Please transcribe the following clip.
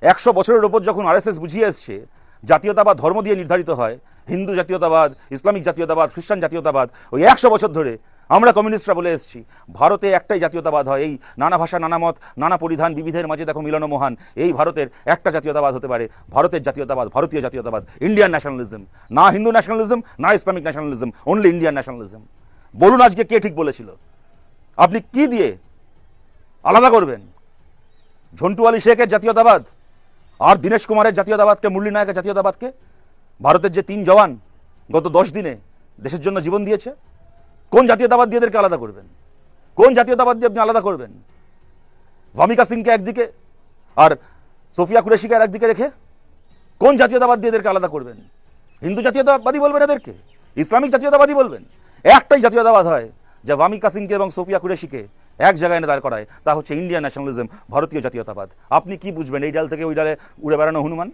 100 বছরের ওপর যখন আরএসএস বুঝিয়ে এসছে জাতীয়তাবাদ ধর্ম দিয়ে নির্ধারিত হয়, হিন্দু জাতীয়তাবাদ, ইসলামিক জাতীয়তাবাদ, খ্রিস্টান জাতীয়তাবাদ, ওই 100 বছর ধরে আমরা কমিউনিস্টরা বলে এসেছি ভারতে একটাই জাতীয়তাবাদ হয়, এই নানা ভাষা, নানা মত, নানা পরিধান, বিবিধের মাঝে দেখো মিলন মহান, এই ভারতের একটা জাতীয়তাবাদ হতে পারে, ভারতের জাতীয়তাবাদ, ভারতীয় জাতীয়তাবাদ, ইন্ডিয়ান ন্যাশনালিজম, না হিন্দু ন্যাশনালিজম, না Islamic nationalism, only Indian nationalism. বলুন আজকে কে ঠিক বলেছিল? আপনি কি দিয়ে আলাদা করবেন ঝন্টু আলী শেখের জাতীয়তাবাদ আর দীনেশ কুমারের জাতীয়তাবাদকে, মুরলী নায়কের জাতীয়তাবাদকে? ভারতের যে 3 জওয়ান গত 10 দিনে দেশের জন্য জীবন দিয়েছে, কোন জাতীয়তাবাদ দিয়ে এদেরকে আলাদা করবেন? কোন জাতীয়তাবাদ দিয়ে আপনি আলাদা করবেন? ভামিকা সিংকে একদিকে আর সোফিয়া কুরেশিকে একদিকে রেখে কোন জাতীয়তাবাদ দিয়ে এদেরকে আলাদা করবেন? হিন্দু জাতীয়তাবাদী বলবেন এদেরকে? ইসলামিক জাতীয়তাবাদী বলবেন? একটাই জাতীয়তাবাদ হয় যা ভামিকা সিংকে এবং সোফিয়া কুরেশিকে এক জায়গায় এনে দাঁড় করায়, তা হচ্ছে ইন্ডিয়ান ন্যাশনালিজম, ভারতীয় জাতীয়তাবাদ। আপনি কি বুঝবেন এই ডাল থেকে ওই ডালে উড়ে বেড়ানো হনুমান?